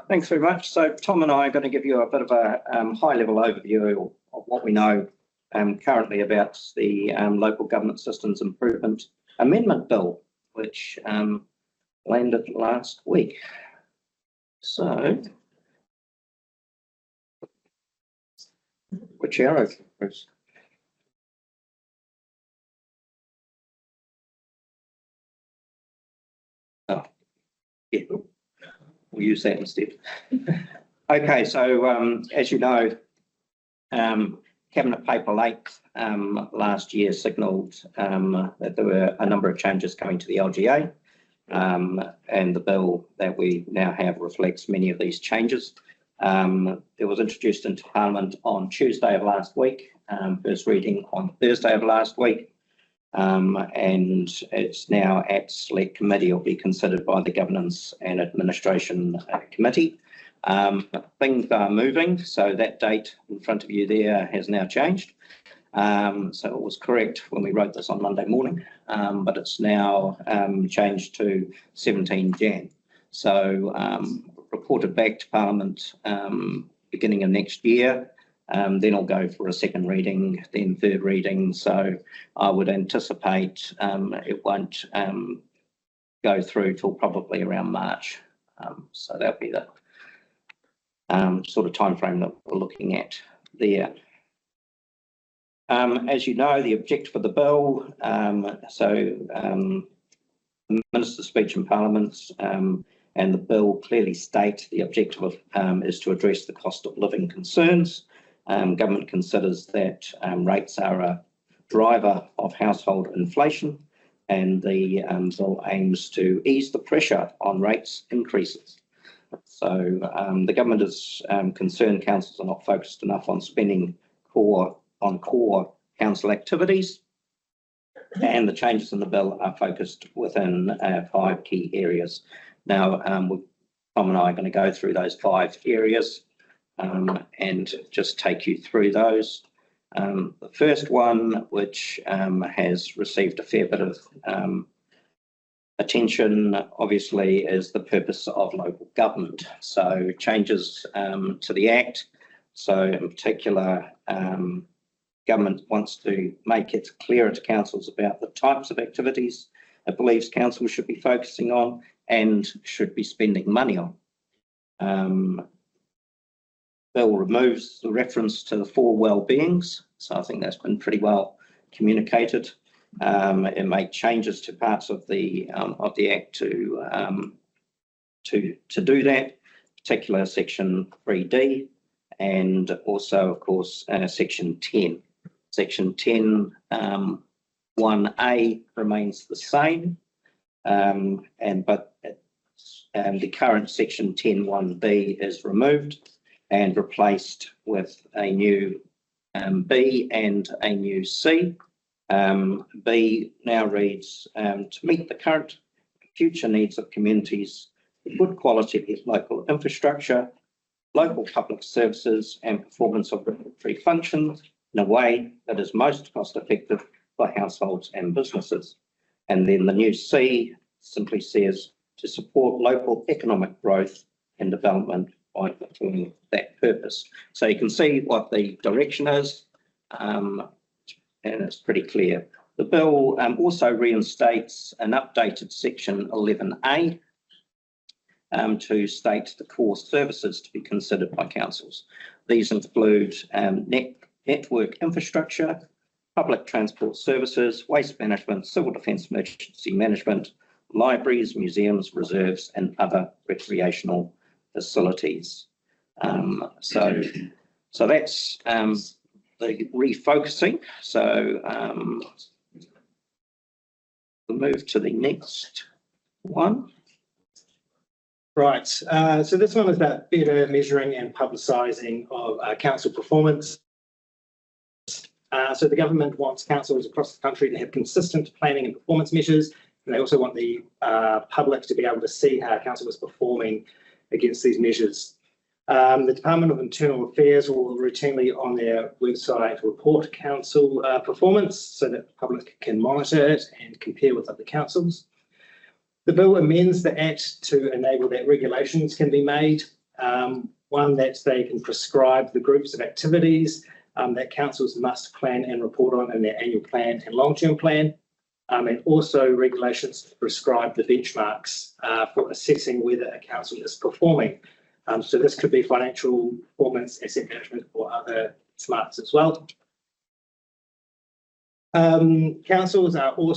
thanks very much. So Tom and I are going to give you a bit of a high-level overview of what we know currently about the Local Government Systems Improvement Amendment Bill, which landed last week. So, which arrow, Bruce? Oh, yeah, we'll use that instead. Okay, so as you know, Cabinet Paper 8 last year signalled that there were a number of changes coming to the LGA, and the bill that we now have reflects many of these changes. It was introduced into Parliament on Tuesday of last week, first reading on Thursday of last week, and it's now at Select Committee. Will be considered by the Governance and Administration Committee. Things are moving, so that date in front of you there has now changed. So it was correct when we wrote this on Monday morning, but it's now changed to 17 Jan. So reported back to Parliament beginning of next year, then it'll go for a second reading, then third reading. So I would anticipate it won't go through till probably around March. So that'll be the sort of time frame that we're looking at there. As you know, the objective of the bill, the Minister's speech in Parliament and the bill clearly state the objective of, is to address the cost of living concerns. Government considers that rates are a driver of household inflation, and the bill aims to ease the pressure on rates increases. So the government is concerned councils are not focused enough on spending core council activities, and the changes in the bill are focused within 5 key areas. Now, Tom and I are going to go through those 5 areas and just take you through those. The first one, which has received a fair bit of attention, obviously, is the purpose of local government. So changes to the Act. So in particular, government wants to make it clearer to councils about the types of activities it believes councils should be focusing on and should be spending money on. Bill removes the reference to the 4 well-beings, so I think that's been pretty well communicated. It made changes to parts of the Act to do that, particular Section 3D, and also, of course, Section 10. Section 10 1A remains the same, but the current Section 10 1B is removed and replaced with a new B and a new C. B now reads, to meet the current future needs of communities, good quality local infrastructure, local public services and performance of regulatory functions in a way that is most cost effective for households and businesses. And then the new C simply says to support local economic growth and development by fulfilling that purpose. So you can see what the direction is, and it's pretty clear. The bill also reinstates an updated Section 11A to state the core services to be considered by councils. These include network infrastructure, public transport services, waste management, civil defence emergency management, libraries, museums, reserves and other recreational facilities. So that's the refocusing. So we'll move to the next one. Right, so this one is about better measuring and publicising of council performance. So the government wants councils across the country to have consistent planning and performance measures, and they also want the public to be able to see how council is performing against these measures. The Department of Internal Affairs will routinely on their website report council performance so that the public can monitor it and compare with other councils. The bill amends the Act to enable that regulations can be made One, that they can prescribe the groups of activities that councils must plan and report on in their annual plan and long-term plan, and also regulations to prescribe the benchmarks for assessing whether a council is performing. So this could be financial performance, asset management, or other smarts as well. Councils will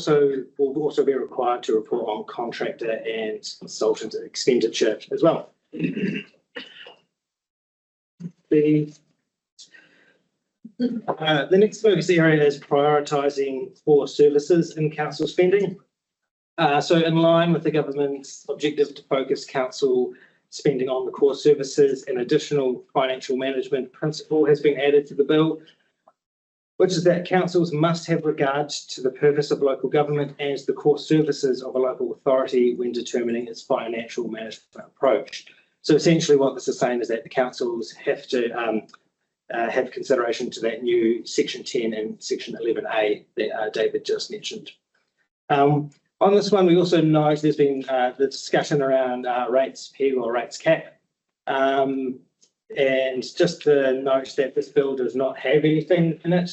also be required to report on contractor and consultant expenditure as well. The next focus area is prioritising core services in council spending. So in line with the government's objective to focus council spending on the core services, an additional financial management principle has been added to the bill, which is that councils must have regard to the purpose of local government as the core services of a local authority when determining its financial management approach. So essentially what this is saying is that the councils have to have consideration to that new Section 10 and Section 11A that David just mentioned. On this one, we also note there's been the discussion around rates peg or rates cap. And just to note that this bill does not have anything in it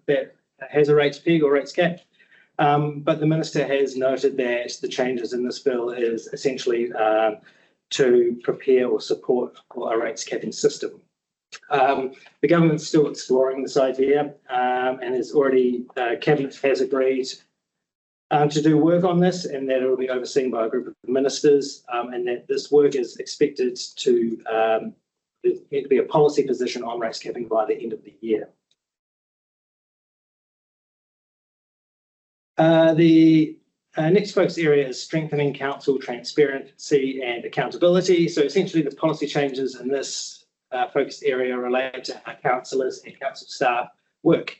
that has a rates peg or rates cap. But the Minister has noted that the changes in this bill is essentially to prepare or support for a rates capping system. The government's still exploring this idea and has already, Cabinet has agreed to do work on this, and that it will be overseen by a group of ministers, and that this work is expected to be a policy position on rates capping by the end of the year. The next focus area is strengthening council transparency and accountability. So essentially the policy changes in this focus area relate to how councillors and council staff work.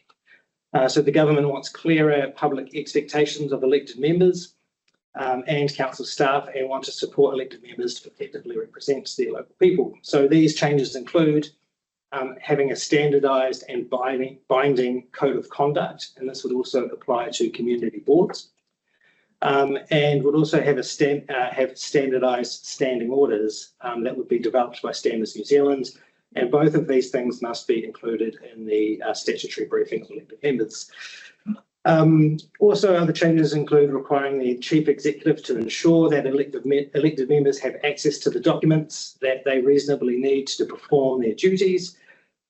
So the government wants clearer public expectations of elected members and council staff, and want to support elected members to effectively represent their local people. So these changes include having a standardised and binding code of conduct, and this would also apply to community boards, and would also have have standardised standing orders that would be developed by Standards New Zealand. And both of these things must be included in the statutory briefing of elected members. Also, other changes include requiring the Chief Executive to ensure that elected members have access to the documents that they reasonably need to perform their duties.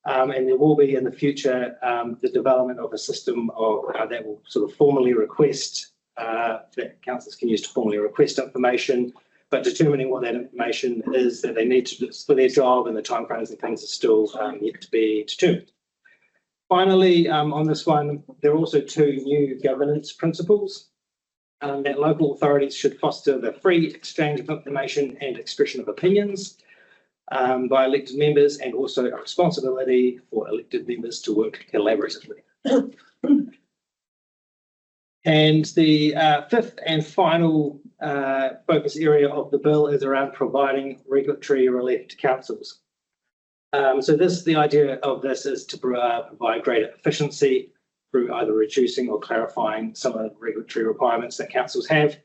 And there will be in the future the development of a system that will sort of formally request, that councillors can use to formally request information, but determining what that information is that they need to do for their job and the timeframes and things are still yet to be determined. Finally, on this one, there are also two new governance principles that local authorities should foster the free exchange of information and expression of opinions by elected members, and also a responsibility for elected members to work collaboratively. And the fifth and final focus area of the bill is around providing regulatory relief to councils. So the idea of this is to provide greater efficiency through either reducing or clarifying some of the regulatory requirements that councils have.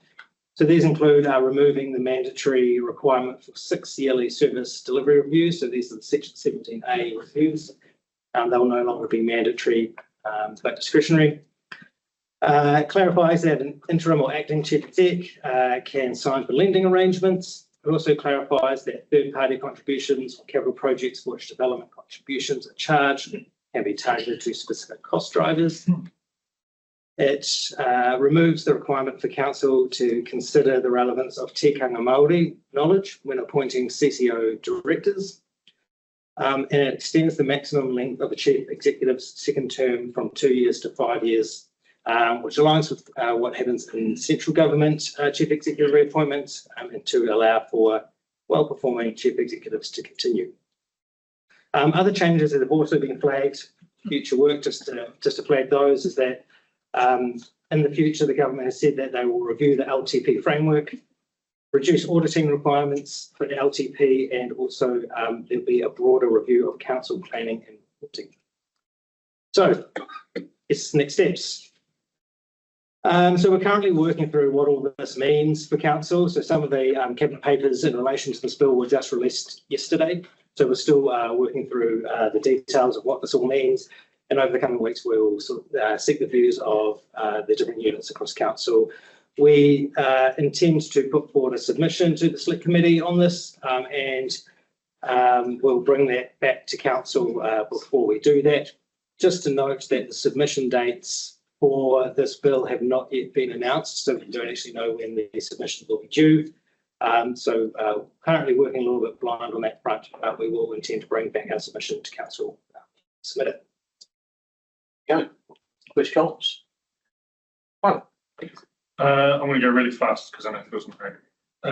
So these include removing the mandatory requirement for 6 yearly service delivery reviews. So these are the Section 17A reviews. They'll no longer be mandatory but discretionary. Clarifies that an interim or acting chief exec can sign for lending arrangements. It also clarifies that third-party contributions or capital projects for which development contributions are charged can be targeted to specific cost drivers. It removes the requirement for council to consider the relevance of tikanga Māori knowledge when appointing CCO directors. And it extends the maximum length of a chief executive's second term from 2 years to 5 years, which aligns with what happens in central government chief executive reappointments, and to allow for well-performing chief executives to continue. Other changes that have also been flagged, future work, just to flag those, is that in the future the government has said that they will review the LTP framework, reduce auditing requirements for the LTP, and also there'll be a broader review of council planning and reporting. So, it's next steps. So we're currently working through what all this means for council. So some of the cabinet papers in relation to this bill were just released yesterday. So we're still working through the details of what this all means. And over the coming weeks, we will seek the views of the different units across council. We intend to put forward a submission to the select committee on this, and we'll bring that back to council before we do that. Just to note that the submission dates for this bill have not yet been announced, so we don't actually know when the submission will be due. So currently working a little bit blind on that front, but we will intend to bring back our submission to council. Submit it. Yeah. Questions? One. I'm going to go really fast because I know Phil's not ready.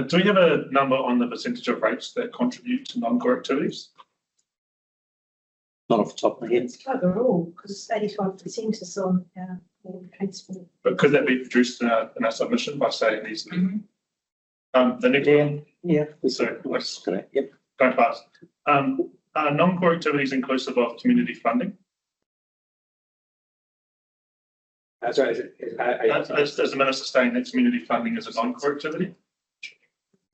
Do we have a number on the percentage of rates that contribute to non-core activities? Not off the top of my head. It's overall, because 85% is on transport. But could that be produced in our submission by saying these? The next one. Yeah. So That's correct. Yep. Going fast. Are non-core activities inclusive of community funding? Sorry, As the minister saying that community funding is a non-core activity?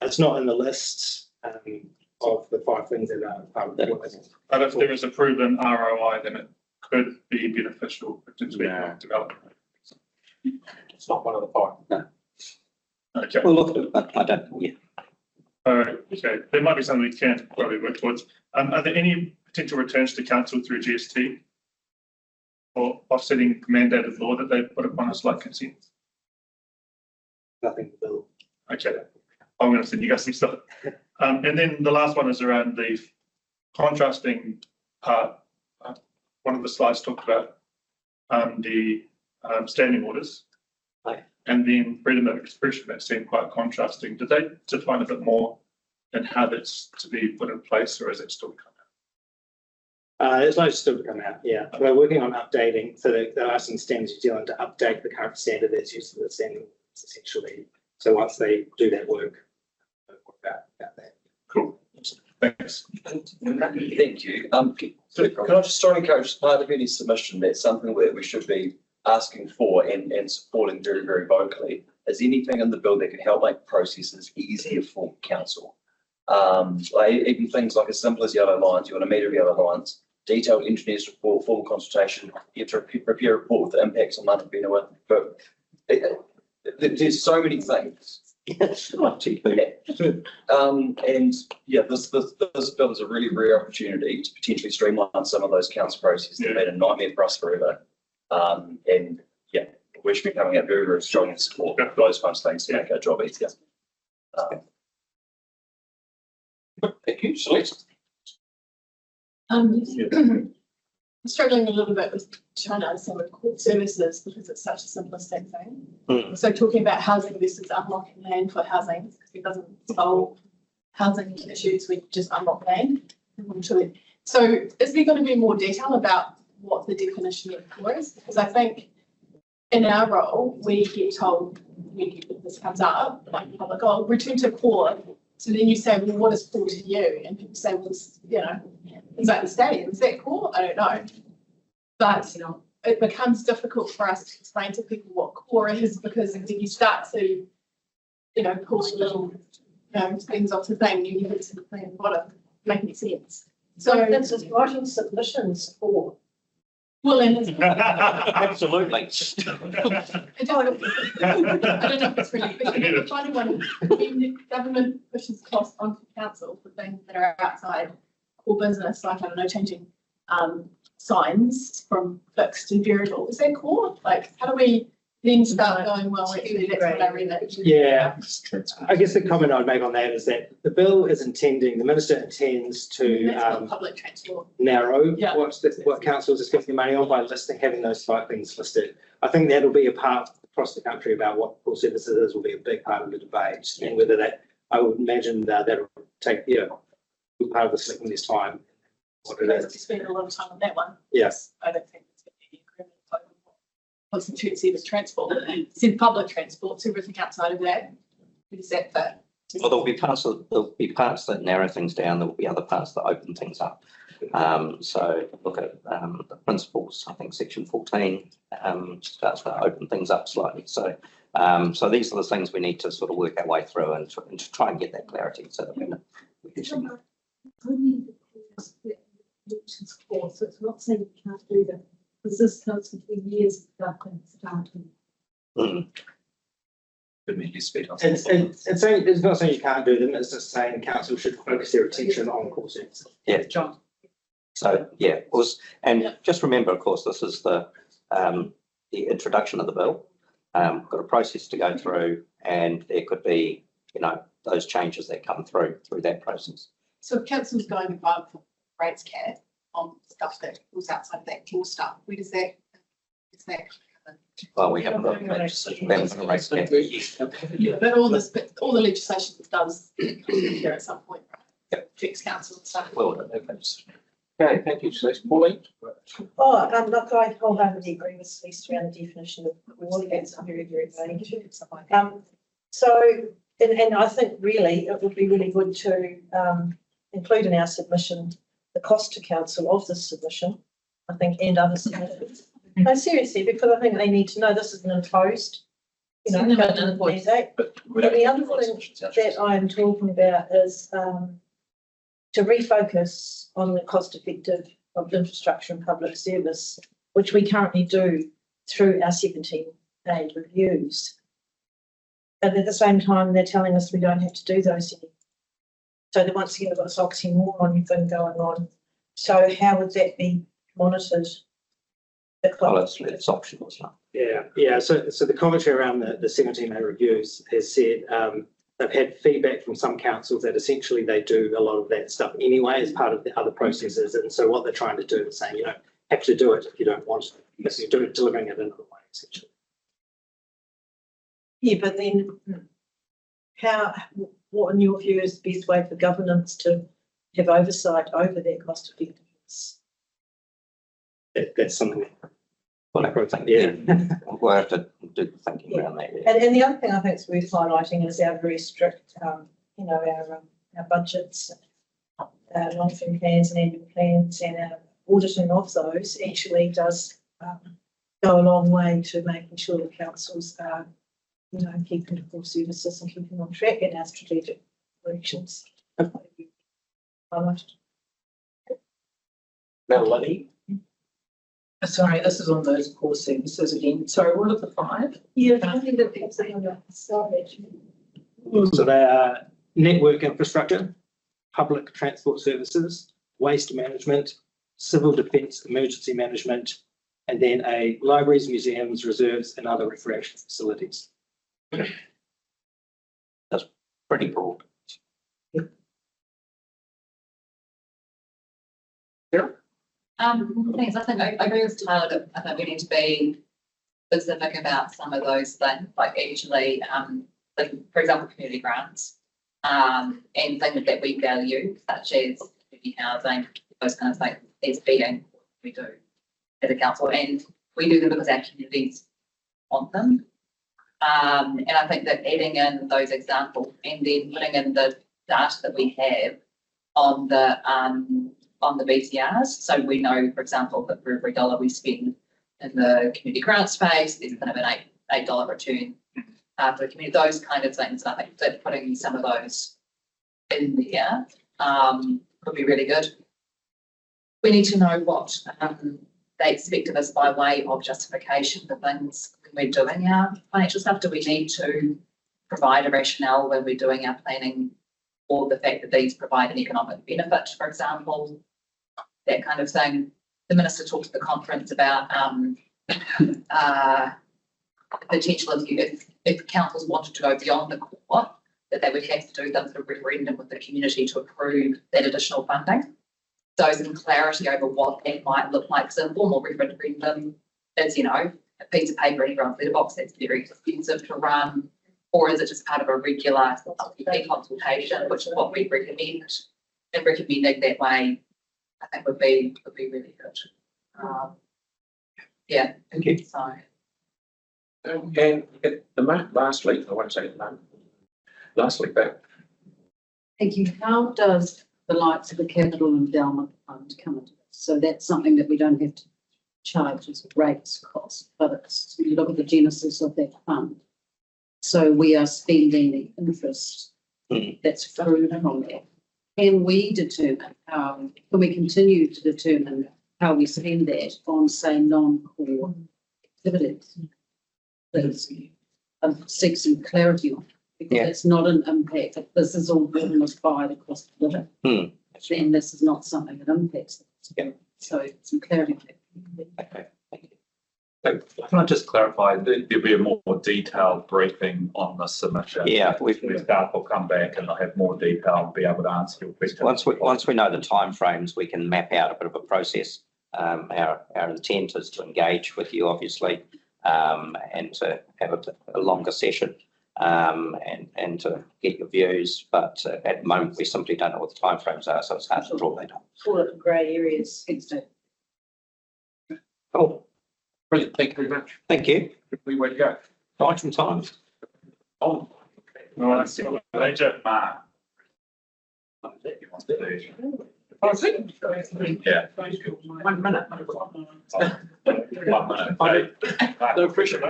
it's not in the list of the 5 things that are part of the list. But if there is a proven ROI, then it could be beneficial potentially No. for development. It's not one of the 5. No. Okay. We'll look at it, but I don't. Yeah. Okay. There might be something we can probably work towards. Are there any potential returns to council through GST or offsetting mandated law that they put upon us like consent? Nothing bill. Okay. I'm going to send you guys some stuff. And then the last one is around the contrasting part. One of the slides talked about the standing orders. Right. And then freedom of expression that seemed quite contrasting. Did they define a bit more in how that's to be put in place, or is it still coming out? It's not still to come out, yeah. We're working on updating, so there are some standards New Zealand to update the current standard that's used for the standing orders, essentially. So once they do that work, we'll work about that. Cool. Thanks. Thank you. So can I just start encourage, as part of any submission, that's something that we should be asking for and supporting very, very vocally, is anything in the bill that can help make processes easier for council. Like even things like as simple as yellow lines, you want a meter of yellow lines, detailed engineer's report, formal consultation, you have to prepare a report with the impacts on Mount Benua. But there's so many things. And yeah, this bill is a really rare opportunity to potentially streamline some of those council processes that have been a nightmare for us forever. And yeah, we should be coming out very, very strong in support of those kinds of things to make our job easier. Thank you. Celeste? I'm struggling a little bit with trying to understand what court services because it's such a simplistic thing. So talking about housing versus unlocking land for housing, because it doesn't solve housing issues, we just unlock land. So is there going to be more detail about what the definition of core is? Because I think in our role, we get told when this comes up, like public, oh, return to core. So then you say, well, what is core to you? And people say, well, you know, it's like the stadium. Is that core? I don't know. But it becomes difficult for us to explain to people what core is because if you start to, pull little, things off the thing, you get to the thing at the bottom, make any sense. So this is writing submissions for. Well, and Absolutely. I don't know if it's really, but the final one, when government pushes costs onto council for things that are outside core business, like, I don't know, changing signs from fixed to variable, is that core? Like, how do we then start going, well, actually, that's what I read. Yeah, I guess the comment I'd make on that is that the bill is intending, the minister intends to Public transport. narrow Yeah. what councils are spending money on by listing, having those 5 things listed. I think that'll be a part across the country about what core services is will be a big part of the debate, and whether that, I would imagine that'll take, be part of the select this time. What it We is. spend a lot of time on that one. Yes. I don't think it's going to be agreement over what constitutes as transport. It's in public transport, so everything outside of that, is that fit? Well, there'll be parts that narrow things down. There will be other parts that open things up. So look at the principles, I think section 14 starts to open things up slightly. So so these are the things we need to sort of work our way through and to try and get that clarity so that we can. Only because the elections clause, so it's not saying you can't do that, because this comes between years of government starting. Could make you speak on. It's not saying you can't do them, it's just saying council should focus their attention on core services. Yeah, John. So yeah, of course, and just remember, of course, this is the introduction of the bill. We've got a process to go through, and there could be, you know, those changes that come through that process. So if council's going above rates cap on stuff that was outside of that core stuff, where does that, is that? Well, we haven't got a race cap. Yeah, but all the legislation that does come here at some point, right? Affects council and stuff. Well, Okay, thank you, Celeste. Pauline? Oh, look, I wholeheartedly agree with Celeste around the definition of reward. It's very, very vague. So, and I think really it would be really good to include in our submission the cost to council of this submission, I think, and other submissions. No, seriously, because I think they need to know this is an imposed, you know, government mandate. And the other thing that I'm talking about is to refocus on the cost effective of infrastructure and public service, which we currently do through our 17 aid reviews. But at the same time, they're telling us we don't have to do those anymore. So then once again, we've got this oxymoron thing going on. So how would that be monitored? well, it's optional, isn't it? Yeah. So the commentary around the 17 aid reviews has said they've had feedback from some councils that essentially they do a lot of that stuff anyway as part of the other processes. And so what they're trying to do is saying you don't have to do it if you don't want to, because you're delivering it another way, essentially. Yeah, but then what in your view is the best way for governance to have oversight over that cost effectiveness? That's something. Well, I think, Yeah. we'll have to do the thinking around that. Yeah. And the other thing I think is worth highlighting is our very strict, you know, our budgets, long-term plans and annual plans, and our auditing of those actually does go a long way to making sure the councils are, you know, keeping the core services and keeping on track in our strategic directions. Highlighted. Melanie? Sorry, this is on those core services again. Sorry, what are the 5? Yeah, I think that it's on the side. So they are network infrastructure, public transport services, waste management, civil defence emergency management, and then libraries, museums, reserves, and other recreation facilities. That's pretty broad. Thanks. I think I agree with Tyler that I think we need to be specific about some of those things, like actually, like for example, community grants, and things that we value, such as community housing, those kind of things, as being what we do as a council, and we do them because our communities want them. And I think that adding in those examples and then putting in the data that we have on the BTRs, so we know, for example, that for every dollar we spend in the community grant space, there's kind of an $8 return for the community. Those kind of things. And I think that putting some of those in there would be really good. We need to know what they expect of us by way of justification for things when we're doing our financial stuff. Do we need to provide a rationale when we're doing our planning, or the fact that these provide an economic benefit, for example, that kind of thing? The minister talked at the conference about potential if councils wanted to go beyond the core, that they would have to do some sort of referendum with the community to approve that additional funding. So some clarity over what that might look like. So a formal referendum is, you know, a piece of paper in everyone's letterbox that's very expensive to run, or is it just part of a regular consultation, which is what we recommend, and recommending that way, I think would be really good. Yeah. Thank you. So. And lastly, I won't say the name, lastly back. Thank you. How does the likes of the Capital Endowment Fund come into this. So that's something that we don't have to charge as rates cost, but it's, you look at the genesis of that fund. So we are spending the interest that's accrued from that. Can we determine how, can we continue to determine how we spend that on, say, non-core activities? Please, seek some clarity on it, because Yeah. it's not an impact. If this is all driven by the cost of living, then this is not something that impacts it. Yeah. So some clarity. Okay. Can I just clarify, there'll be a more detailed briefing on the submission? Yeah, The staff will come back and they'll have more detail and be able to answer your questions. Once we know the timeframes, we can map out a bit of a process. Our intent is to engage with you, obviously, and to have a longer session, and to get your views. But at the moment, we simply don't know what the timeframes are, so it's hard to draw that up. Call it grey areas. Cool. Brilliant, thank you very much. Thank you. We wait to go. Item time. Oh. Major Mark. Yeah. 1 minute. 1 minute. No pressure.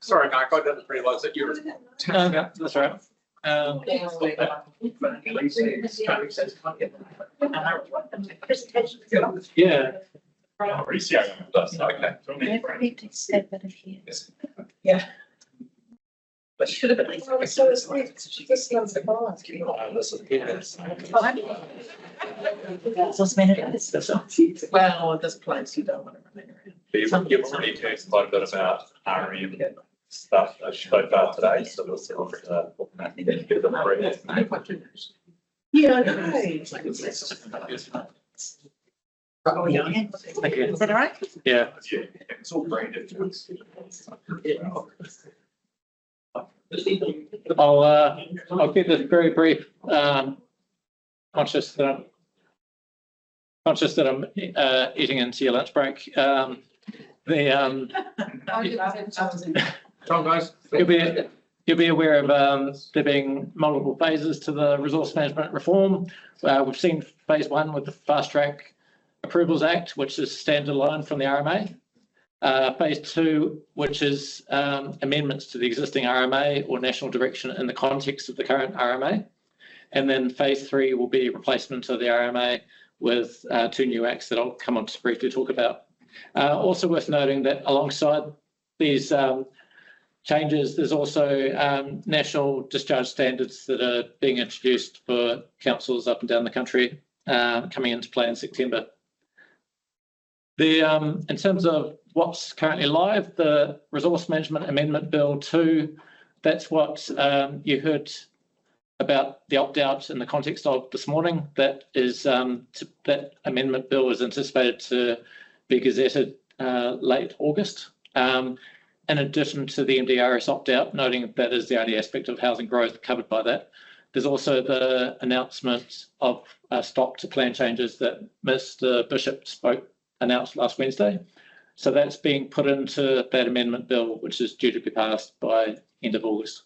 Sorry, Mark, I didn't realise that you were. That's right. Yeah. Yeah. But should have at least. So it's this number 5. Well, at this place, you don't want to run around. You've already heard quite a bit about RM stuff so far today, so we'll see what Yeah, I know. Oh, yeah. Thank you. Is that all right? Yeah. It's all brain influence. I'll keep this very brief. Conscious that I'm eating into your lunch break. Tom, guys, you'll be aware of there being multiple phases to the resource management reform. We've seen phase 1 with the Fast Track Approvals Act, which is standalone from the RMA. Phase 2, which is amendments to the existing RMA or national direction in the context of the current RMA. And then phase 3 will be replacement of the RMA with 2 new acts that I'll come on to briefly talk about. Also worth noting that alongside these changes, there's also national discharge standards that are being introduced for councils up and down the country coming into play in September. In terms of what's currently live, the Resource Management Amendment Bill 2, that's what you heard about the opt-out in the context of this morning. That is that amendment bill is anticipated to be gazetted late August. In addition to the MDRS opt-out, noting that is the only aspect of housing growth covered by that. There's also the announcement of stop to plan changes that Mr. Bishop announced last Wednesday. So that's being put into that amendment bill, which is due to be passed by end of August.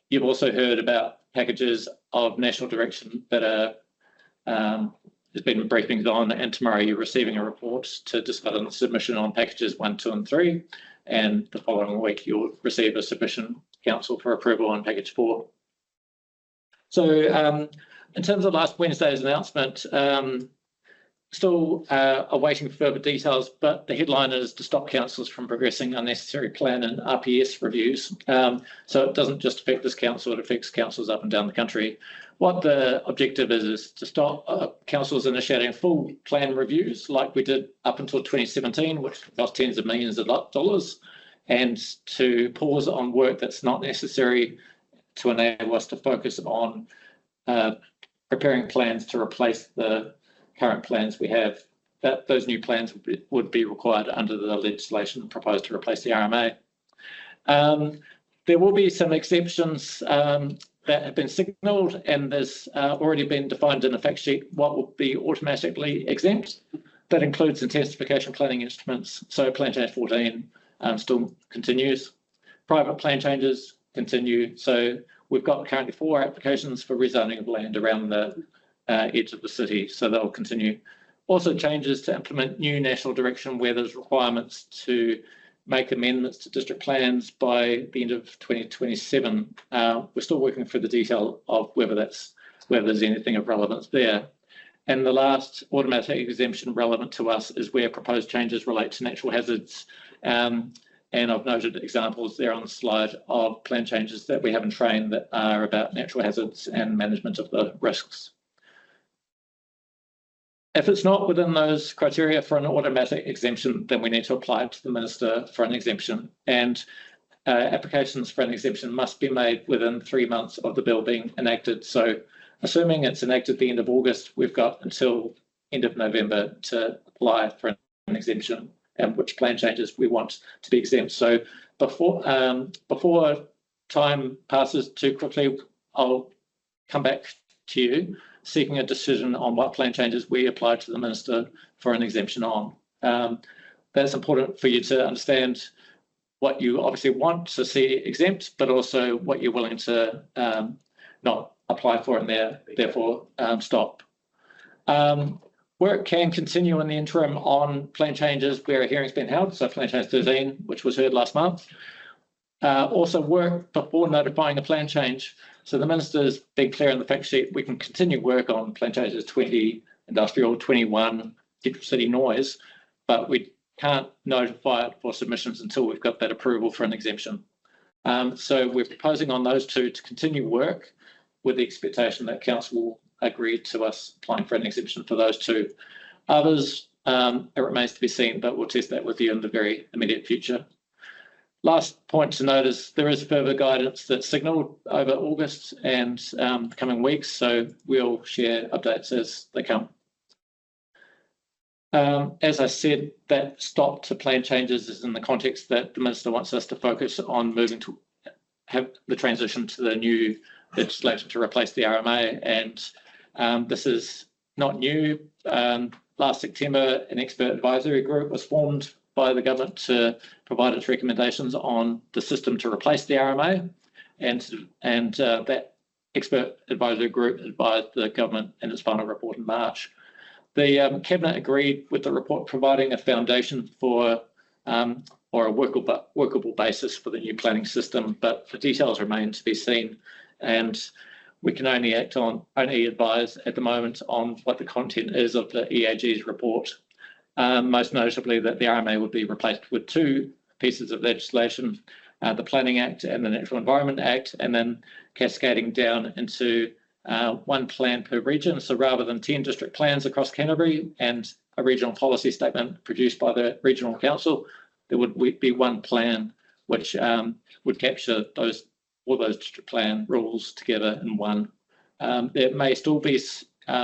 You've also heard about packages of national direction that are there's been briefings on, and tomorrow you're receiving a report to discuss on the submission on packages 1, 2, and 3. And the following week, you'll receive a submission to council for approval on package 4. So in terms of last Wednesday's announcement, still awaiting further details, but the headline is to stop councils from progressing unnecessary plan and RPS reviews. So it doesn't just affect this council, it affects councils up and down the country. What the objective is to stop councils initiating full plan reviews like we did up until 2017, which cost tens of millions of dollars, and to pause on work that's not necessary to enable us to focus on preparing plans to replace the current plans we have. That those new plans would be required under the legislation proposed to replace the RMA. There will be some exceptions that have been signalled, and there's already been defined in a fact sheet what will be automatically exempt. That includes intensification planning instruments. So plan change 14 still continues. Private plan changes continue. So we've got currently 4 applications for rezoning of land around the edge of the city, so they'll continue. Also changes to implement new national direction where there's requirements to make amendments to district plans by the end of 2027. We're still working through the detail of whether there's anything of relevance there. And the last automatic exemption relevant to us is where proposed changes relate to natural hazards. And I've noted examples there on the slide of plan changes that we have in train that are about natural hazards and management of the risks. If it's not within those criteria for an automatic exemption, then we need to apply to the Minister for an exemption. And applications for an exemption must be made within 3 months of the bill being enacted. So assuming it's enacted the end of August, we've got until end of November to apply for an exemption and which plan changes we want to be exempt. So before time passes too quickly, I'll come back to you seeking a decision on what plan changes we apply to the Minister for an exemption on. That's important for you to understand what you obviously want to see exempt, but also what you're willing to not apply for and therefore stop. Work can continue in the interim on plan changes where a hearing's been held, so plan change 13, which was heard last month. Also work before notifying a plan change. So the Minister's been clear in the fact sheet, we can continue work on plan changes 20 industrial, 21 central city noise, but we can't notify it for submissions until we've got that approval for an exemption. So we're proposing on those 2 to continue work with the expectation that Council will agree to us applying for an exemption for those 2. Others, it remains to be seen, but we'll test that with you in the very immediate future. Last point to note is there is further guidance that's signalled over August and the coming weeks, so we'll share updates as they come. As I said, that stop to plan changes is in the context that the Minister wants us to focus on moving to have the transition to the new legislation to replace the RMA, and this is not new. Last September, an expert advisory group was formed by the government to provide its recommendations on the system to replace the RMA, and that expert advisory group advised the government in its final report in March. The Cabinet agreed with the report providing a foundation for or a workable basis for the new planning system, but the details remain to be seen, and we can only advise at the moment on what the content is of the EAG's report. Most notably that the RMA would be replaced with 2 pieces of legislation, the Planning Act and the Natural Environment Act, and then cascading down into 1 plan per region. So rather than 10 district plans across Canterbury and a regional policy statement produced by the Regional Council, there would be 1 plan which would capture all those district plan rules together in one. There may still be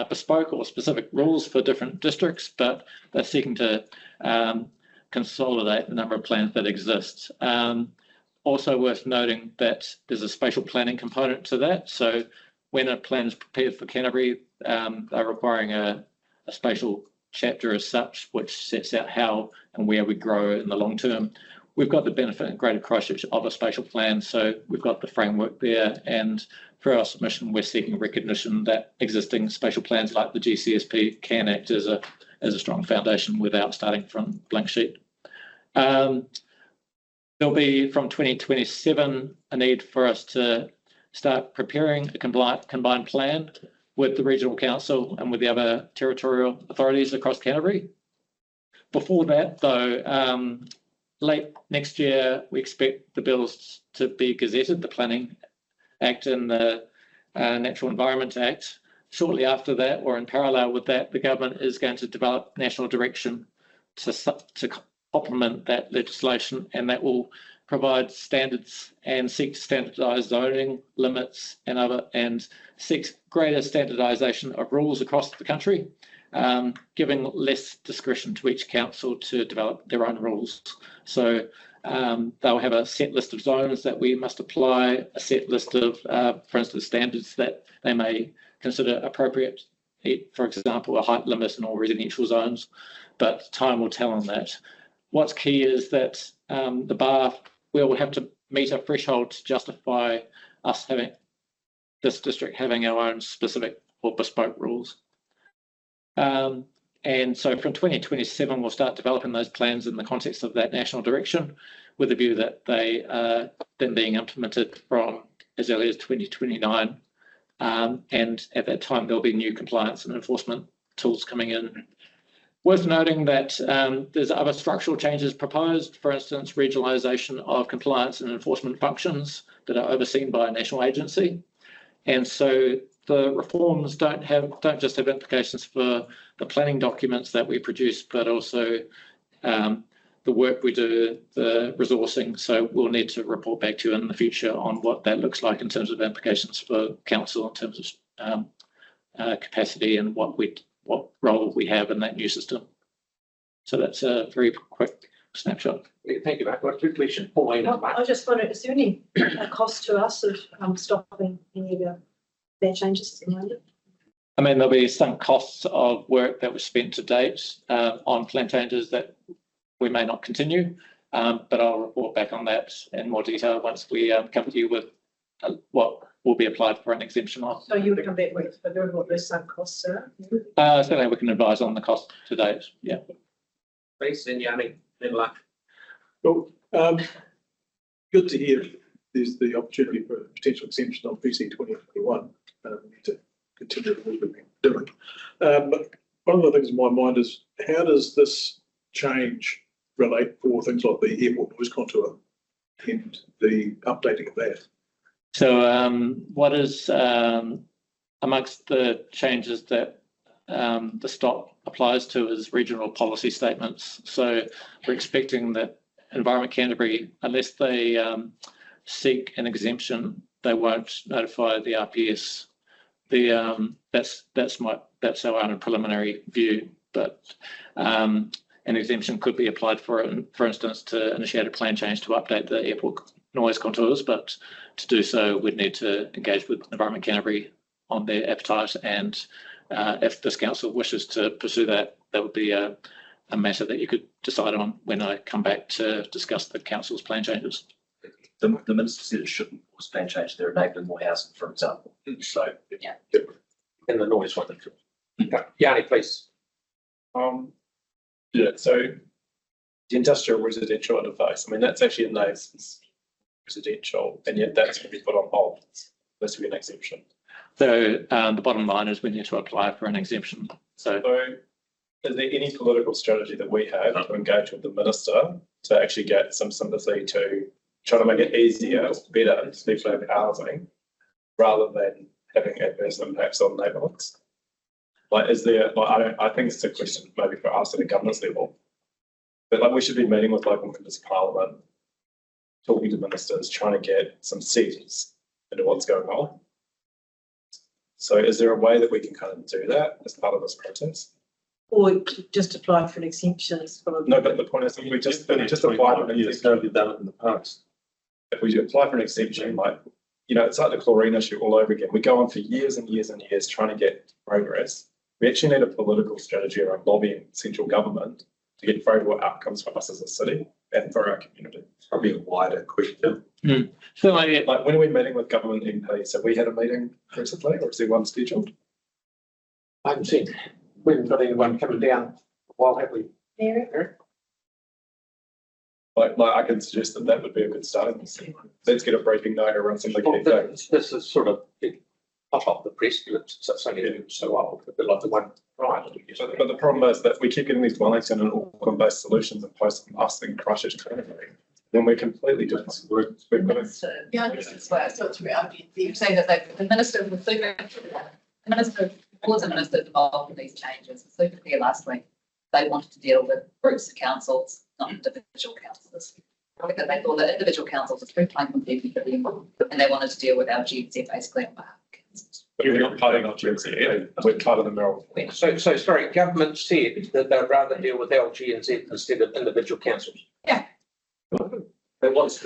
bespoke or specific rules for different districts, but they're seeking to consolidate the number of plans that exist. Also worth noting that there's a spatial planning component to that. So when a plan is prepared for Canterbury, they're requiring a spatial chapter as such, which sets out how and where we grow in the long term. We've got the benefit in Greater Christchurch of a spatial plan, so we've got the framework there, and for our submission, we're seeking recognition that existing spatial plans like the GCSP can act as a strong foundation without starting from blank sheet. There'll be from 2027 a need for us to start preparing a combined plan with the Regional Council and with the other territorial authorities across Canterbury. Before that, though, late next year, we expect the bills to be gazetted, the Planning Act and the Natural Environment Act. Shortly after that, or in parallel with that, the government is going to develop national direction to complement that legislation, and that will provide standards and seek to standardise zoning limits and seeks greater standardisation of rules across the country, giving less discretion to each council to develop their own rules. So they'll have a set list of zones that we must apply, a set list of, for instance, standards that they may consider appropriate, for example, a height limit in all residential zones, but time will tell on that. What's key is that the bar will have to meet a threshold to justify us having this district having our own specific or bespoke rules. And so from 2027, we'll start developing those plans in the context of that national direction, with a view that they are then being implemented from as early as 2029. And at that time, there'll be new compliance and enforcement tools coming in. Worth noting that there's other structural changes proposed, for instance, regionalisation of compliance and enforcement functions that are overseen by a national agency. And so the reforms don't just have implications for the planning documents that we produce, but also the work we do, the resourcing. So we'll need to report back to you in the future on what that looks like in terms of implications for council, in terms of capacity and what role we have in that new system. So that's a very quick snapshot. Thank you, Mark. Got a quick question. Pauline, I just wondered, is there any cost to us of stopping any of our plan changes at the moment? I mean, there'll be some costs of work that was spent to date on plan changes that we may not continue, but I'll report back on that in more detail once we come to you with what will be applied for an exemption on. So you would come back with what those sunk costs are? Certainly we can advise on the cost to date, yeah. please, then Yanni, then luck. Well, good to hear there's the opportunity for a potential exemption on PC 2021. We need to continue what we've been doing. But one of the things in my mind is, how does this change relate for things like the airport noise contour and the updating of that? So what is amongst the changes that the stop applies to is regional policy statements. So we're expecting that Environment Canterbury, unless they seek an exemption, they won't notify the RPS. That's our own preliminary view, but an exemption could be applied for instance, to initiate a plan change to update the airport noise contours, but to do so, we'd need to engage with Environment Canterbury on their appetite, and if this council wishes to pursue that, that would be a matter that you could decide on when I come back to discuss the council's plan changes. The minister said it shouldn't force plan change. They're enabling more housing, for example. So Yeah. And the noise one. Yanni, please. Yeah, so the industrial residential interface, I mean, that's actually a nice residential, and yet that's going to be put on hold. This will be an exemption. So the bottom line is we need to apply for an exemption. So is there any political strategy that we have to engage with the minister to actually get some sympathy to try to make it easier or better to people have housing rather than having adverse impacts on neighbourhoods? Like, is there, like, I think it's a question maybe for us at a governance level, but like we should be meeting with local members of parliament, talking to ministers, trying to get some sense into what's going on. So is there a way that we can kind of do that as part of this process? Or just apply for an exemption is probably. No, but the point is that we just apply for an exemption. We've done it in the past. If we apply for an exemption, like, you know, it's like the chlorine issue all over again. We go on for years and years and years trying to get progress. We actually need a political strategy around lobbying central government to get favourable outcomes for us as a city and for our community. Probably a wider question. So like when are we meeting with government MPs? Have we had a meeting recently, or is there one scheduled? I haven't seen, we haven't got anyone coming down. While have we? Mary? Like I can suggest that would be a good start. Let's get a briefing note around some of the key things. This is sort of hot off the press, it's only so old, a bit like the one prior to it. But the problem is that we keep getting these Wellington and Auckland-based solutions in place on us in Christchurch. Then we're completely different. We've got to. Yeah, this is where I thought through you're saying that the minister was super, the minister was a minister involved in these changes. Super clear last week. They wanted to deal with groups of councils, not individual councils. Because they thought that individual councils are too time consuming for them, and they wanted to deal with our GNZ basically on behalf of councils. But we're not part of our GNZ, we're part of the Merrill. So sorry, government said that they'd rather deal with LGNZ instead of individual councils. Yeah. They want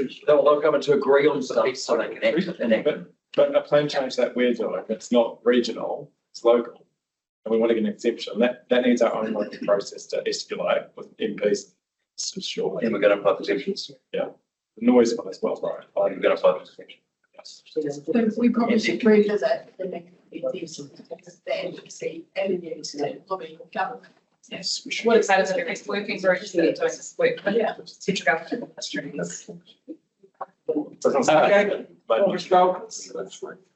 government to agree on stuff so they can act. But a plan change that we're doing, it's not regional, it's local. And we want to get an exemption. That needs our own local process to escalate with MPs. So sure. And we're going to apply for exemptions. Yeah. The noise one as well, right? We're going to apply for exemptions. So we probably should revisit the advocacy avenues to lobby government. Yes, what excited about the working groups that are doing this work, but yeah, central government administrators. Doesn't sound good.